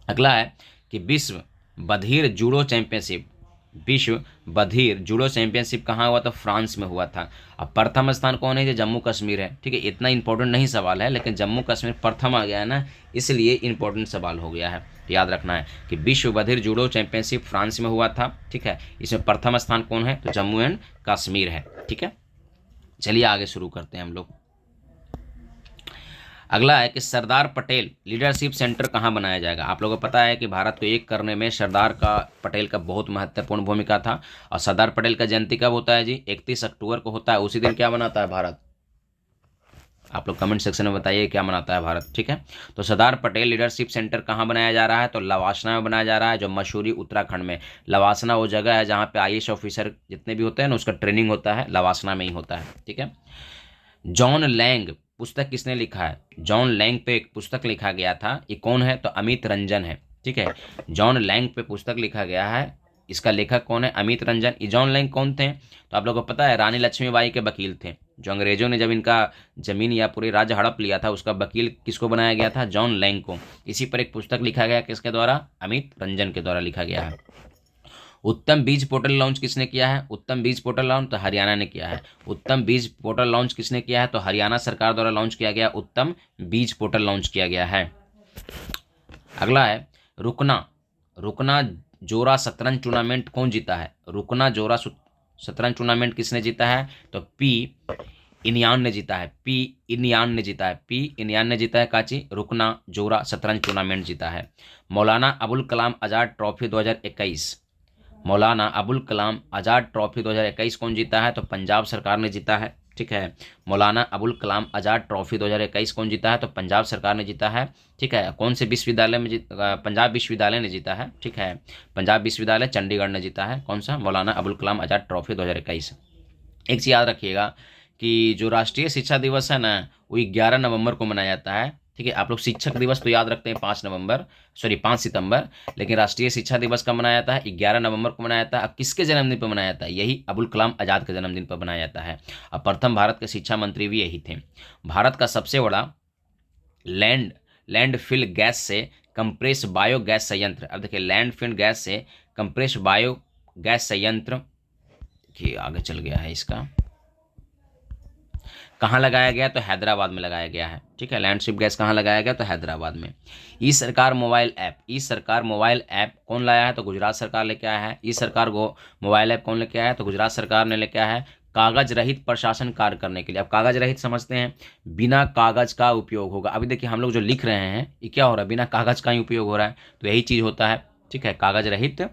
अगला है कि विश्व बधिर जूडो चैंपियनशिप विश्व बधिर जूडो चैंपियनशिप कहाँ हुआ? तो फ्रांस में हुआ था। अब प्रथम स्थान कौन है? जो जम्मू कश्मीर है। ठीक है, इतना इंपॉर्टेंट नहीं सवाल है, लेकिन जम्मू कश्मीर प्रथम आ गया है ना, इसलिए इंपॉर्टेंट सवाल हो गया है। तो याद रखना है कि विश्व बधिर जूडो चैंपियनशिप फ्रांस में हुआ था। ठीक है, इसमें प्रथम स्थान कौन है? तो जम्मू एंड कश्मीर है। ठीक है, चलिए आगे शुरू करते हैं हम लोग। अगला है कि सरदार पटेल लीडरशिप सेंटर कहाँ बनाया जाएगा? आप लोगों को पता है कि भारत को एक करने में सरदार का पटेल का बहुत महत्वपूर्ण भूमिका था। और सरदार पटेल का जयंती कब होता है जी? 31 अक्टूबर को होता है। उसी दिन क्या मनाता है भारत? आप लोग कमेंट सेक्शन में बताइए क्या मनाता है भारत। ठीक है, तो सरदार पटेल लीडरशिप सेंटर कहाँ बनाया जा रहा है? तो लवासना में बनाया जा रहा है, जो मसूरी उत्तराखंड में। लवासना वो जगह है जहाँ पे IAS ऑफिसर जितने भी होते हैं ना, उसका ट्रेनिंग होता है, लवासना में ही होता है। ठीक है, जॉन लैंग पुस्तक किसने लिखा है? जॉन लैंग पे एक पुस्तक लिखा गया था, ये कौन है? तो अमित रंजन है। ठीक है, जॉन लैंग पे पुस्तक लिखा गया है, इसका लेखक कौन है? अमित रंजन। ये जॉन लैंग कौन थे? तो आप लोगों को पता है, रानी लक्ष्मीबाई के वकील थे। जो अंग्रेजों ने जब इनका जमीन या पूरी राज्य हड़प लिया था, उसका वकील किसको बनाया गया था? जॉन लैंग को। इसी पर एक पुस्तक लिखा गया, किसके द्वारा? अमित रंजन के द्वारा लिखा गया है। उत्तम बीज पोर्टल लॉन्च किसने किया है? उत्तम बीज पोर्टल लॉन्च तो हरियाणा ने किया है। उत्तम बीज पोर्टल लॉन्च किसने किया है? तो हरियाणा सरकार द्वारा लॉन्च किया गया उत्तम बीज पोर्टल लॉन्च किया गया है। अगला है रुकना रुकना जोरा शतरंज टूर्नामेंट कौन जीता है? रुकना जोरा शतरंज टूर्नामेंट किसने जीता है? तो पी इनियान ने जीता है। पी इनियान ने जीता है। पी इनियान ने जीता है काची रुकना जोरा शतरंज टूर्नामेंट जीता है। मौलाना अबुल कलाम आजाद ट्रॉफी 2021, मौलाना अबुल कलाम आज़ाद ट्रॉफी 2021 कौन जीता है? तो पंजाब सरकार ने जीता है। ठीक है, मौलाना अबुल कलाम आज़ाद ट्रॉफी 2021 कौन जीता है? तो पंजाब सरकार ने जीता है। ठीक है, कौन से विश्वविद्यालय में पंजाब विश्वविद्यालय ने जीता है। ठीक है, पंजाब विश्वविद्यालय चंडीगढ़ ने जीता है। कौन सा? मौलाना अबुल कलाम आज़ाद ट्रॉफी 2021। एक चीज़ याद रखिएगा कि जो राष्ट्रीय शिक्षा दिवस है ना, वो 11 नवंबर को मनाया जाता है। ठीक है, आप लोग शिक्षक दिवस तो याद रखते हैं 5 सितंबर, लेकिन राष्ट्रीय शिक्षा दिवस कब मनाया जाता है? 11 नवंबर को मनाया जाता है। अब किसके जन्मदिन पर मनाया जाता है? यही अबुल कलाम आजाद के जन्मदिन पर मनाया जाता है। अब प्रथम भारत के शिक्षा मंत्री भी यही थे। भारत का सबसे बड़ा लैंडफिल गैस से कंप्रेस बायो गैस संयंत्र, अब देखिए लैंडफिल गैस से कंप्रेस बायो गैस संयंत्र कि आगे चल गया है, इसका कहाँ लगाया गया? तो हैदराबाद में लगाया गया है। ठीक है, लैंडशिप गैस कहाँ लगाया गया? तो हैदराबाद में। ई सरकार मोबाइल ऐप कौन लाया है? तो गुजरात सरकार लेके आया है। ई सरकार को मोबाइल ऐप कौन लेके आया है? तो गुजरात सरकार ने लेके आया है, कागज रहित प्रशासन कार्य करने के लिए। अब कागज रहित समझते हैं, बिना कागज का उपयोग होगा। अभी देखिए हम लोग जो लिख रहे हैं ये क्या हो रहा है? बिना कागज का ही उपयोग हो रहा है, तो यही चीज होता है। ठीक है, कागज रहित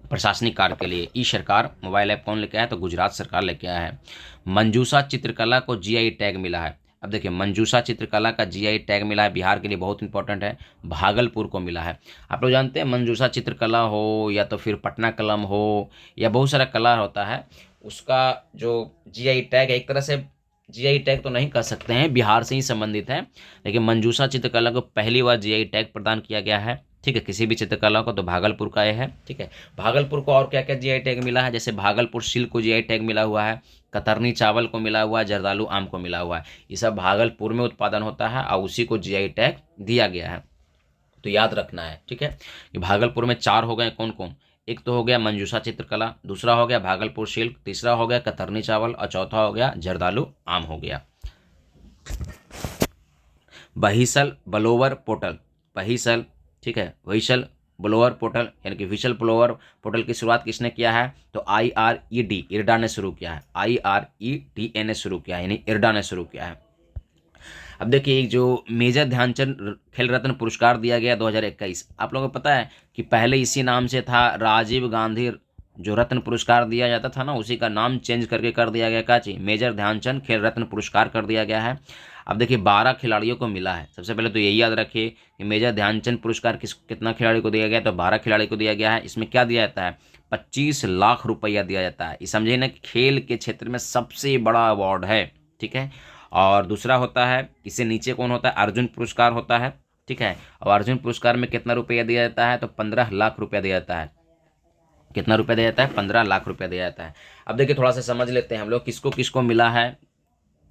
प्रशासनिक कार्य के लिए ई सरकार मोबाइल ऐप कौन लेके आया? तो गुजरात सरकार लेके आया है। मंजूषा चित्रकला को GI टैग मिला है। अब देखिए मंजूषा चित्रकला का GI टैग मिला है, बिहार के लिए बहुत इंपॉर्टेंट है, भागलपुर को मिला है। आप लोग जानते हैं मंजूषा चित्रकला हो या तो फिर पटना कलम हो या बहुत सारा कला होता है, उसका जो GI टैग है, एक तरह से GI टैग तो नहीं कह सकते हैं, बिहार से ही संबंधित है, लेकिन मंजूषा चित्रकला को पहली बार GI टैग प्रदान किया गया है। ठीक है, किसी भी चित्रकला को, तो भागलपुर का ये है। ठीक है, भागलपुर को और क्या क्या GI टैग मिला है? जैसे भागलपुर सिल्क को GI टैग मिला हुआ है, कतरनी चावल को मिला हुआ है, जर्दालू आम को मिला हुआ है। ये सब भागलपुर में उत्पादन होता है और उसी को GI टैग दिया गया है, तो याद रखना है। ठीक है, ये भागलपुर में 4 हो गए, कौन कौन? एक तो हो गया मंजूषा चित्रकला, दूसरा हो गया भागलपुर सिल्क, तीसरा हो गया कतरनी चावल और चौथा हो गया जर्दालू आम हो गया। बहिसल ब्लोअर पोर्टल, बहिसल, ठीक है, व्हिसल ब्लोअर पोर्टल यानी कि व्हिसल ब्लोअर पोर्टल की शुरुआत किसने किया है? तो IRED ने शुरू किया है। IREDA ने शुरू किया है, यानी इरडा ने शुरू किया है। अब देखिए जो मेजर ध्यानचंद खेल रत्न पुरस्कार दिया गया 2021, आप लोगों को पता है कि पहले इसी नाम से था, राजीव गांधी जो रत्न पुरस्कार दिया जाता था ना, उसी का नाम चेंज करके कर दिया गया, क्या चीज? मेजर ध्यानचंद खेल रत्न पुरस्कार कर दिया गया है। अब देखिए 12 खिलाड़ियों को मिला है। सबसे पहले तो यही याद रखिए कि मेजर ध्यानचंद पुरस्कार कितना खिलाड़ी को दिया गया? तो 12 खिलाड़ी को दिया गया है। इसमें क्या दिया जाता है? 25 लाख रुपया दिया जाता है। ये समझिए ना कि खेल के क्षेत्र में सबसे बड़ा अवार्ड है। ठीक है, और दूसरा होता है, इससे नीचे कौन होता है? अर्जुन पुरस्कार होता है। ठीक है, और अर्जुन पुरस्कार में कितना रुपया दिया जाता है? तो 15 लाख रुपया दिया जाता है। कितना रुपया दिया जाता है? 15 लाख रुपया दिया जाता है। अब देखिए थोड़ा सा समझ लेते हैं हम लोग किसको किसको मिला है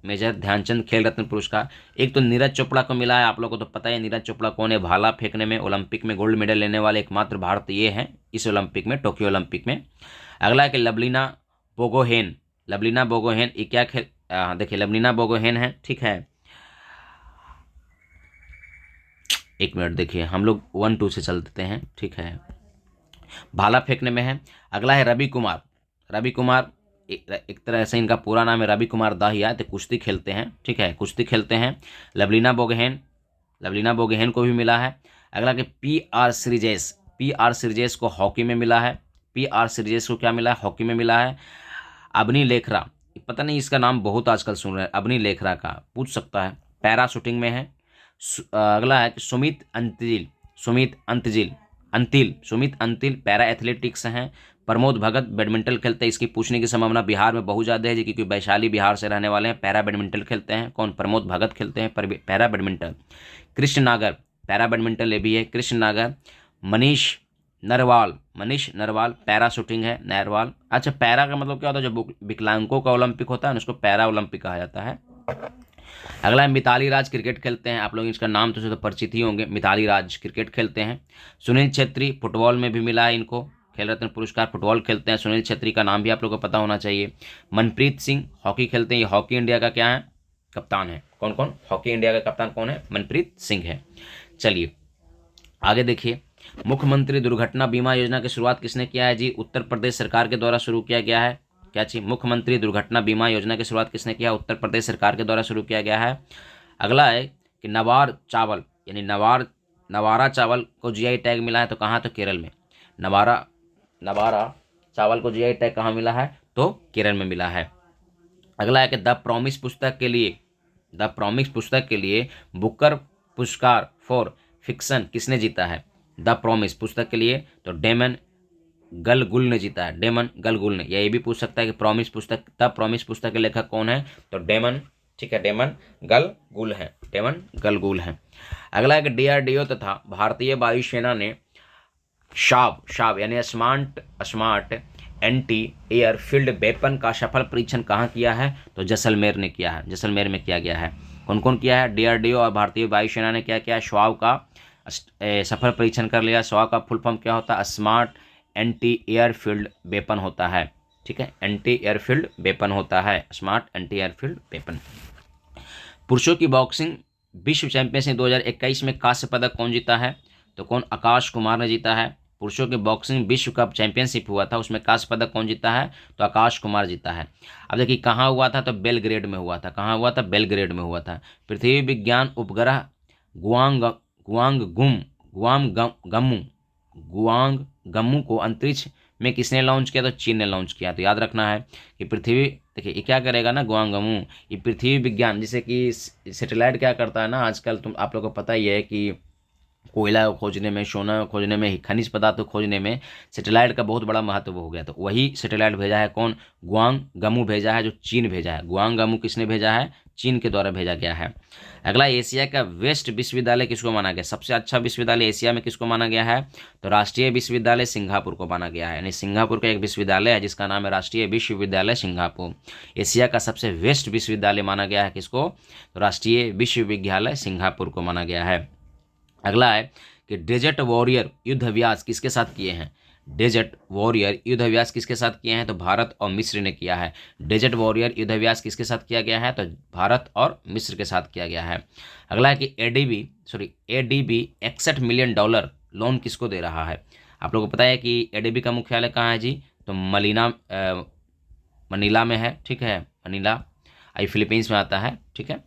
मेजर ध्यानचंद खेल रत्न पुरस्कार। एक तो नीरज चोपड़ा को मिला है, आप लोगों को तो पता है नीरज चोपड़ा कौन है, भाला फेंकने में ओलंपिक में गोल्ड मेडल लेने वाले एकमात्र भारतीय हैं इस ओलंपिक में, टोक्यो ओलंपिक में। अगला है कि लवलीना बोगोहेन। लवलीना बोगोहेन ये क्या खेल, देखिए लवलीना बोगोहेन है, ठीक है, एक मिनट देखिए हम लोग 1-2 से चलते हैं, ठीक है, भाला फेंकने में है। अगला है रवि कुमार। रवि कुमार एक तरह से इनका पूरा नाम है रवि कुमार दाहिया, तो कुश्ती खेलते हैं, ठीक है, कुश्ती खेलते हैं। लवलीना बोगोहेन, लवलीना बोगोहेन को भी मिला है। अगला के PR श्रीजेश। PR श्रीजेश को हॉकी में मिला है। PR श्रीजेश को क्या मिला है, हॉकी में मिला है। अबनी लेखरा, पता नहीं इसका नाम बहुत आजकल सुन रहे हैं, अबनी लेखरा का पूछ सकता है, पैरा शूटिंग में है। अगला है कि सुमित अंतिल। सुमित अंतिल अंतिल सुमित अंतिल पैरा एथलेटिक्स हैं। प्रमोद भगत बैडमिंटन खेलते हैं, इसकी पूछने की संभावना बिहार में बहुत ज़्यादा है जी, क्योंकि वैशाली बिहार से रहने वाले हैं। पैरा बैडमिंटन खेलते हैं, कौन, प्रमोद भगत खेलते हैं पैरा बैडमिंटन। कृष्ण नागर पैरा बैडमिंटन ले भी है, कृष्ण नागर। मनीष नरवाल, मनीष नरवाल पैरा शूटिंग है, नरवाल। अच्छा, पैरा का मतलब क्या होता है, जो विकलांगों का ओलंपिक होता है उसको पैरा ओलंपिक कहा जाता है। अगला है मिताली राज, क्रिकेट खेलते हैं, आप लोग इसका नाम तो परिचित ही होंगे, मिताली राज क्रिकेट खेलते हैं। सुनील छेत्री फुटबॉल में भी मिला है इनको खेल रत्न पुरस्कार, फुटबॉल खेलते हैं। सुनील छेत्री का नाम भी आप लोगों को पता होना चाहिए। मनप्रीत सिंह हॉकी खेलते हैं, ये हॉकी इंडिया का क्या है, कप्तान है। कौन कौन, हॉकी इंडिया का कप्तान कौन है, मनप्रीत सिंह है। चलिए आगे देखिए, मुख्यमंत्री दुर्घटना बीमा योजना की शुरुआत किसने किया है जी, उत्तर प्रदेश सरकार के द्वारा शुरू किया गया है। क्या चीज, मुख्यमंत्री दुर्घटना बीमा योजना की शुरुआत किसने किया, उत्तर प्रदेश सरकार के द्वारा शुरू किया गया है। अगला है कि नवार चावल यानी नवारा चावल को GI टैग मिला है, तो कहाँ, तो केरल में। नवारा चावल को GI टैग कहाँ मिला है, तो केरल में मिला है। अगला है कि द प्रॉमिस पुस्तक के लिए बुकर पुरस्कार फॉर फिक्शन किसने जीता है, द प्रॉमिस पुस्तक के लिए, तो डेमन गलगुल ने जीता है, डेमन गलगुल ने। या ये भी पूछ सकता है कि प्रॉमिस पुस्तक, द प्रॉमिस पुस्तक के लेखक कौन है, तो डेमन, ठीक है, डेमन गलगुल है, डेमन गलगुल है। अगला है कि DRDO तथा भारतीय वायुसेना ने शाब यानी smart anti air field weapon का सफल परीक्षण कहाँ किया है, तो जैसलमेर ने किया है, जैसलमेर में किया गया है। कौन कौन किया है, DRDO और भारतीय वायुसेना ने क्या किया, श्वाव का सफल परीक्षण कर लिया। श्वाव का फुल फॉर्म क्या होता है, smart anti air field weapon होता है, ठीक है, एंटी एयर फील्ड वेपन होता है, smart anti air field weapon. पुरुषों की बॉक्सिंग विश्व चैंपियनशिप 2021 में कांस्य पदक कौन जीता है, तो कौन, आकाश कुमार ने जीता है। पुरुषों की बॉक्सिंग विश्व कप चैंपियनशिप हुआ था, उसमें कांस्य पदक कौन जीता है, तो आकाश कुमार जीता है। अब देखिए कहाँ हुआ था, तो बेलग्रेड में हुआ था। कहाँ हुआ था, बेलग्रेड में हुआ था। पृथ्वी विज्ञान उपग्रह गुआंगगमू को अंतरिक्ष में किसने लॉन्च किया, तो चीन ने लॉन्च किया। तो याद रखना है कि पृथ्वी, देखिए ये क्या करेगा ना, गुआंगगमू, ये पृथ्वी विज्ञान, जैसे कि सैटेलाइट क्या करता है ना आजकल, तुम आप लोगों को पता ही है कि कोयला खोजने में, सोना खोजने में, खनिज पदार्थ खोजने में सैटेलाइट का बहुत बड़ा महत्व हो गया। तो वही सैटेलाइट भेजा है कौन, गुआंगगमू भेजा है, जो चीन भेजा है। गुआंगगमू किसने भेजा है, चीन के द्वारा भेजा गया है। अगला, एशिया का बेस्ट विश्वविद्यालय किसको माना गया, सबसे अच्छा विश्वविद्यालय एशिया में किसको माना गया है, तो राष्ट्रीय विश्वविद्यालय सिंगापुर को माना गया है। यानी सिंगापुर का एक विश्वविद्यालय है जिसका नाम है राष्ट्रीय विश्वविद्यालय सिंगापुर। एशिया का सबसे बेस्ट विश्वविद्यालय माना गया है किसको, तो राष्ट्रीय विश्वविद्यालय सिंगापुर को माना गया है। अगला है कि डेजर्ट वॉरियर युद्ध अभ्यास किसके साथ किए हैं, डेजर्ट वॉरियर युद्ध अभ्यास किसके साथ किए हैं, तो भारत और मिस्र ने किया है। डेजर्ट वॉरियर युद्ध अभ्यास किसके साथ किया गया है, तो भारत और मिस्र के साथ किया गया है। अगला है कि ADB $61 मिलियन लोन किसको दे रहा है। आप लोगों को पता है कि ADB का मुख्यालय कहाँ है जी, तो मनीला में है, ठीक है, मनीला आई फिलीपींस में आता है, ठीक है,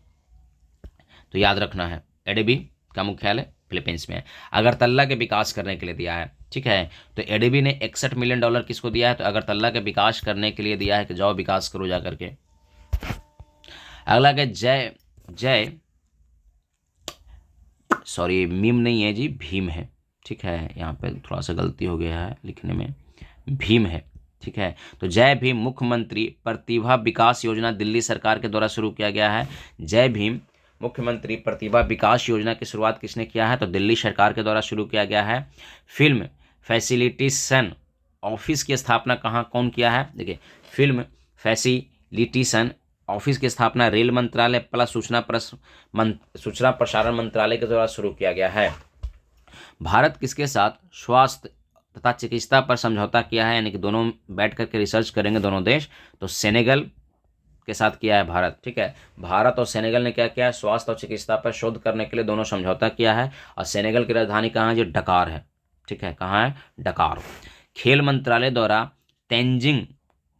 तो याद रखना है ADB का मुख्यालय फिलीपींस में है। अगरतला के विकास करने के लिए दिया है, ठीक है, तो ADB ने $61 मिलियन किसको दिया है, तो अगरतला के विकास करने के लिए दिया है कि जाओ विकास करो जा करके। अगला के सॉरी मीम नहीं है जी, भीम है, ठीक है, यहाँ पे थोड़ा सा गलती हो गया है लिखने में, भीम है, ठीक है। तो जय भीम मुख्यमंत्री प्रतिभा विकास योजना दिल्ली सरकार के द्वारा शुरू किया गया है। जय भीम मुख्यमंत्री प्रतिभा विकास योजना की शुरुआत किसने किया है, तो दिल्ली सरकार के द्वारा शुरू किया गया है। फिल्म फैसिलिटेशन ऑफिस की स्थापना कहाँ कौन किया है, देखिए फिल्म फैसिलिटेशन ऑफिस की स्थापना रेल मंत्रालय प्लस सूचना प्रसारण मंत्रालय के द्वारा शुरू किया गया है। भारत किसके साथ स्वास्थ्य तथा चिकित्सा पर समझौता किया है, यानी कि दोनों बैठ करके रिसर्च करेंगे दोनों देश, तो सेनेगल के साथ किया है भारत। ठीक है, भारत और सेनेगल ने क्या किया है, स्वास्थ्य और चिकित्सा पर शोध करने के लिए दोनों समझौता किया है। और सेनेगल की राजधानी कहाँ है, जो डकार है। ठीक है, कहाँ है, डकार। खेल मंत्रालय द्वारा तेंजिंग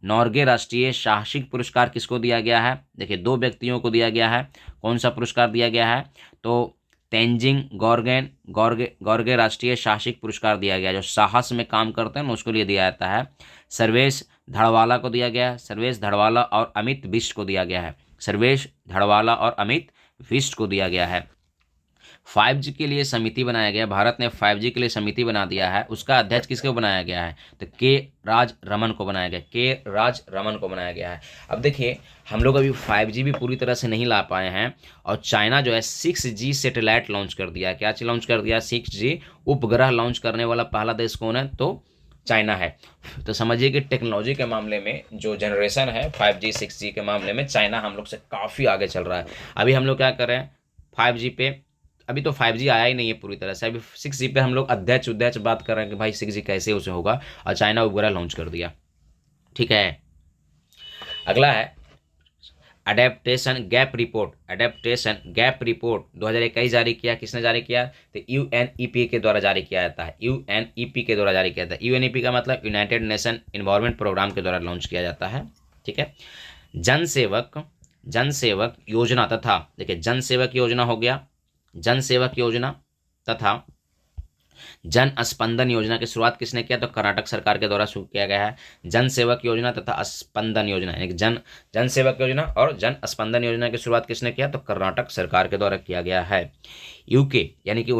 नोर्गे राष्ट्रीय साहसिक पुरस्कार किसको दिया गया है? देखिए, 2 व्यक्तियों को दिया गया है। कौन सा पुरस्कार दिया गया है? तो तेंजिंग गॉर्गे राष्ट्रीय साहसिक पुरस्कार दिया गया, जो साहस में काम करते हैं ना उसको लिए दिया जाता है। सर्वेश धड़वाला को दिया गया है। सर्वेश धड़वाला और अमित बिष्ट को दिया गया है। सर्वेश धड़वाला और अमित बिष्ट को दिया गया है। 5G के लिए समिति बनाया गया, भारत ने 5G के लिए समिति बना दिया है। उसका अध्यक्ष किसको बनाया गया है? तो के राज रमन को बनाया गया, के राज रमन को बनाया गया है। अब देखिए, हम लोग अभी 5G भी पूरी तरह से नहीं ला पाए हैं, और चाइना जो है 6G सैटेलाइट लॉन्च कर दिया। क्या चीज लॉन्च कर दिया? 6G उपग्रह लॉन्च करने वाला पहला देश कौन है? तो चाइना है। तो समझिए कि टेक्नोलॉजी के मामले में जो जनरेशन है 5G 6G के मामले में चाइना हम लोग से काफ़ी आगे चल रहा है। अभी हम लोग क्या कर रहे हैं 5G पे, अभी तो 5G आया ही नहीं है पूरी तरह से, अभी 6G पे हम लोग अध्यक्ष बात कर रहे हैं कि भाई 6G कैसे उसे होगा, और चाइना उपग्रह लॉन्च कर दिया। ठीक है, अगला है एडेप्टेशन गैप रिपोर्ट 2021 जारी किया। किसने जारी किया? तो यूएनईपी के द्वारा जारी किया जाता है। यूएनईपी के द्वारा जारी किया जाता है। यूएनईपी का मतलब यूनाइटेड नेशन इन्वायरमेंट प्रोग्राम के द्वारा लॉन्च किया जाता है। ठीक है, जन सेवक योजना तथा, देखिए जन सेवक योजना हो गया, जन सेवक योजना तथा जन स्पंदन योजना की शुरुआत किसने किया? तो कर्नाटक सरकार के द्वारा शुरू किया गया है। जन सेवक योजना तथा स्पंदन योजना, यानी जन सेवक योजना और जन स्पंदन योजना की शुरुआत किसने किया? तो कर्नाटक सरकार के द्वारा किया गया है। यूके, यानी कि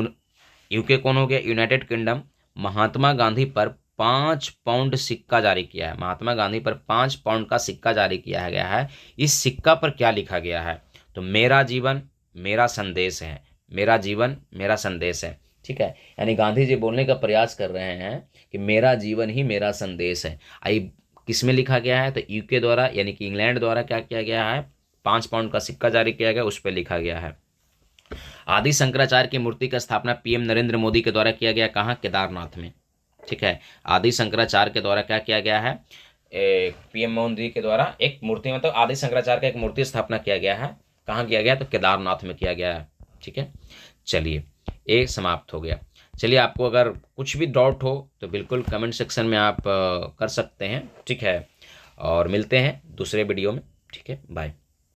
यूके कौन हो गया? यूनाइटेड किंगडम, महात्मा गांधी पर 5 पाउंड सिक्का जारी किया है। महात्मा गांधी पर 5 पाउंड का सिक्का जारी किया गया है। इस सिक्का पर क्या लिखा गया है? तो मेरा जीवन मेरा संदेश है। मेरा जीवन मेरा संदेश है। ठीक है, यानी गांधी जी बोलने का प्रयास कर रहे हैं कि मेरा जीवन ही मेरा संदेश है। आई किस में लिखा गया है? तो यूके द्वारा, यानी कि इंग्लैंड द्वारा क्या किया गया है? 5 पाउंड का सिक्का जारी किया गया, उस पर लिखा गया है। आदि शंकराचार्य की मूर्ति का स्थापना पीएम नरेंद्र मोदी के द्वारा किया गया, कहाँ? केदारनाथ में। ठीक है, आदि शंकराचार्य के द्वारा क्या किया गया है? पीएम मोदी के द्वारा एक मूर्ति, मतलब आदि शंकराचार्य का एक मूर्ति स्थापना किया गया है। कहाँ किया गया? तो केदारनाथ में किया गया है। ठीक है, चलिए ये समाप्त हो गया। चलिए, आपको अगर कुछ भी डाउट हो तो बिल्कुल कमेंट सेक्शन में आप कर सकते हैं। ठीक है, और मिलते हैं दूसरे वीडियो में। ठीक है, बाय।